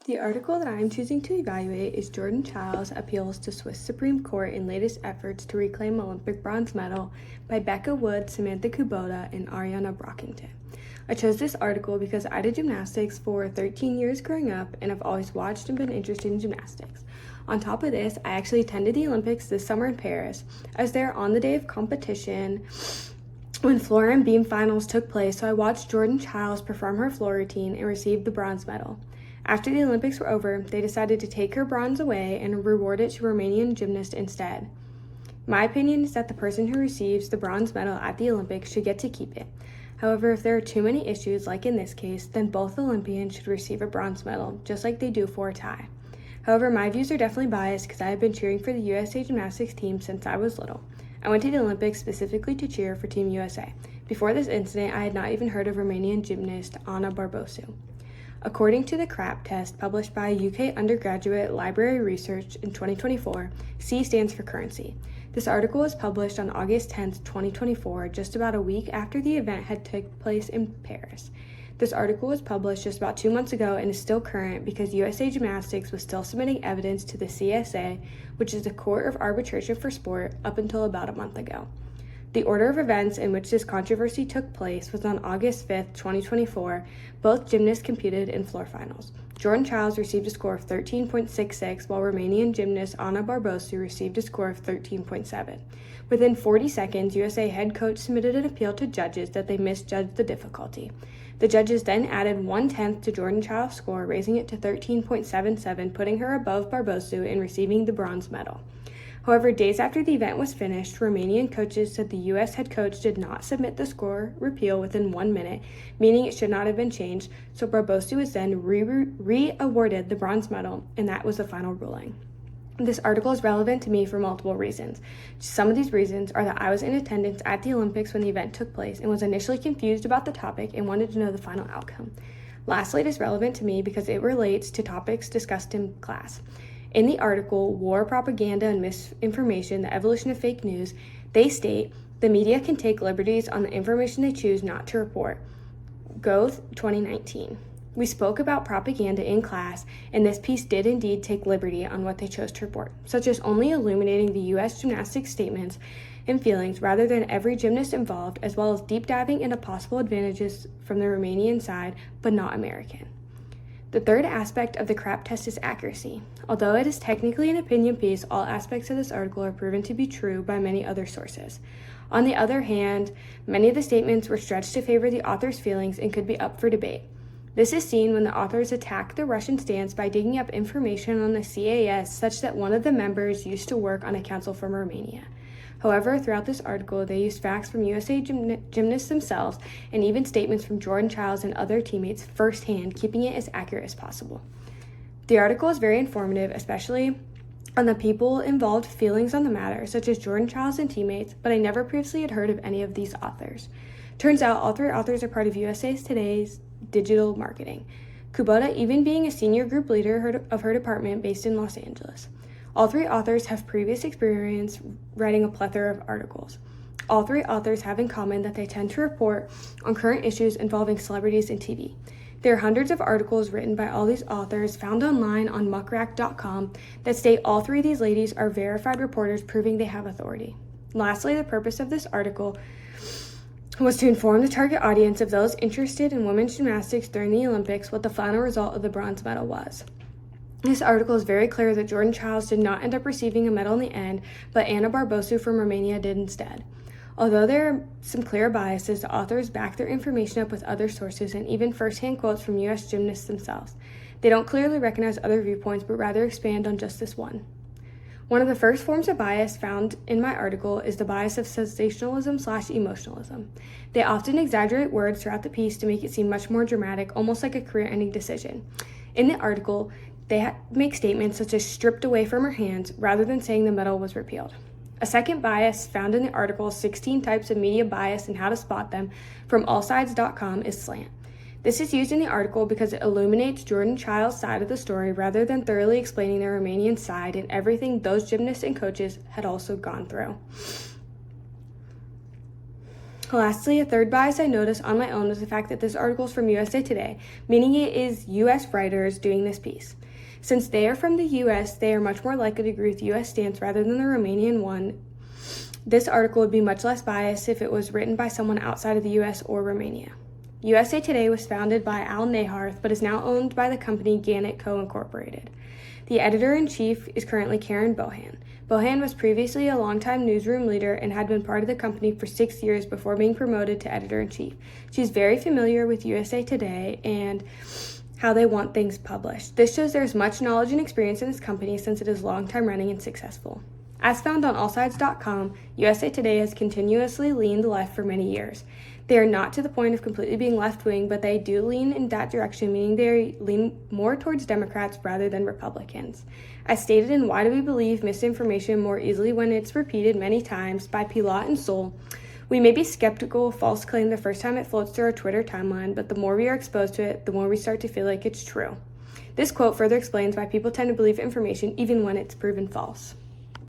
The article that I am choosing to evaluate is Jordan Child's appeals to Swiss Supreme Court in latest efforts to reclaim Olympic bronze medal by Becca Wood, Samantha Kubota, and Ariana Brockington. I chose this article because I did gymnastics for 13 years growing up and I've always watched and been interested in gymnastics. On top of this, I actually attended the Olympics this summer in Paris. I was there on the day of competition when floor and beam finals took place, so I watched Jordan Childs perform her floor routine and receive the bronze medal. After the Olympics were over, they decided to take her bronze away and reward it to Romanian gymnasts instead. My opinion is that the person who receives the bronze medal at the Olympics should get to keep it. However, if there are too many issues, like in this case, then both Olympians should receive a bronze medal, just like they do for a tie. However, my views are definitely biased because I have been cheering for the USA gymnastics team since I was little. I went to the Olympics specifically to cheer for Team USA. Before this incident, I had not even heard of Romanian gymnast Ana Barbosu. According to the CRAP test published by UK Undergraduate Library Research in 2024, C stands for currency. This article was published on August 10, 2024, just about a week after the event had taken place in Paris. This article was published just about 2 months ago and is still current because USA Gymnastics was still submitting evidence to the CSA, which is the Court of Arbitration for Sport, up until about a month ago. The order of events in which this controversy took place was on August 5, 2024. Both gymnasts competed in floor finals. Jordan Childs received a score of 13.66, while Romanian gymnast Ana Barbosu received a score of 13.7. Within 40 seconds, USA head coach submitted an appeal to judges that they misjudged the difficulty. The judges then added 1/10 to Jordan Child's score, raising it to 13.77, putting her above Barbosu in receiving the bronze medal. However, days after the event was finished, Romanian coaches said the U.S. head coach did not submit the score repeal within 1 minute, meaning it should not have been changed, so Barbosu was then re-awarded the bronze medal, and that was the final ruling. This article is relevant to me for multiple reasons. Some of these reasons are that I was in attendance at the Olympics when the event took place and was initially confused about the topic and wanted to know the final outcome. Lastly, it is relevant to me because it relates to topics discussed in class. In the article, War, Propaganda, and Misinformation, the Evolution of Fake News, they state, the media can take liberties on the information they choose not to report. Goethe, 2019. We spoke about propaganda in class, and this piece did indeed take liberty on what they chose to report, such as only illuminating the U.S. gymnastics statements and feelings rather than every gymnast involved, as well as deep diving into possible advantages from the Romanian side, but not American. The third aspect of the CRAP test is accuracy. Although it is technically an opinion piece, all aspects of this article are proven to be true by many other sources. On the other hand, many of the statements were stretched to favor the author's feelings and could be up for debate. This is seen when the authors attack the Russian stance by digging up information on the CAS such that one of the members used to work on a council from Romania. However, throughout this article, they used facts from USA gymnasts themselves and even statements from Jordan Childs and other teammates firsthand, keeping it as accurate as possible. The article is very informative, especially on the people involved feelings on the matter, such as Jordan Childs and teammates, but I never previously had heard of any of these authors. Turns out all three authors are part of USA Today's digital marketing, Kubota even being a senior group leader of her department based in Los Angeles. All three authors have previous experience writing a plethora of articles. All three authors have in common that they tend to report on current issues involving celebrities and TV. There are hundreds of articles written by all these authors found online on muckrack.com that state all three of these ladies are verified reporters proving they have authority. Lastly, the purpose of this article was to inform the target audience of those interested in women's gymnastics during the Olympics what the final result of the bronze medal was. This article is very clear that Jordan Childs did not end up receiving a medal in the end, but Ana Barbosu from Romania did instead. Although there are some clear biases, the authors back their information up with other sources and even first-hand quotes from U.S. gymnasts themselves. They don't clearly recognize other viewpoints, but rather expand on just this one. One of the first forms of bias found in my article is the bias of sensationalism/emotionalism. They often exaggerate words throughout the piece to make it seem much more dramatic, almost like a career-ending decision. In the article, they make statements such as stripped away from her hands rather than saying the medal was repealed. A second bias found in the article, 16 Types of Media Bias and How to Spot Them, from allsides.com, is slant. This is used in the article because it illuminates Jordan Child's side of the story rather than thoroughly explaining the Romanian side and everything those gymnasts and coaches had also gone through. Lastly, a third bias I noticed on my own was the fact that this article is from USA Today, meaning it is U.S. writers doing this piece. Since they are from the U.S., they are much more likely to agree with the U.S. stance rather than the Romanian one. This article would be much less biased if it was written by someone outside of the U.S. or Romania. USA Today was founded by Al Neyharth, but is now owned by the company Gannett Co. Incorporated. The editor-in-chief is currently Karen Bohan. Bohan was previously a longtime newsroom leader and had been part of the company for 6 years before being promoted to editor-in-chief. She's very familiar with USA Today and how they want things published. This shows there's much knowledge and experience in this company since it is long time running and successful. As found on allsides.com, USA Today has continuously leaned left for many years. They are not to the point of completely being left-wing, but they do lean in that direction, meaning they lean more towards Democrats rather than Republicans. As stated in Why Do We Believe Misinformation More Easily When It's Repeated Many Times by Pilat and Soul, we may be skeptical of false claim the first time it floats through our Twitter timeline, but the more we are exposed to it, the more we start to feel like it's true. This quote further explains why people tend to believe information even when it's proven false.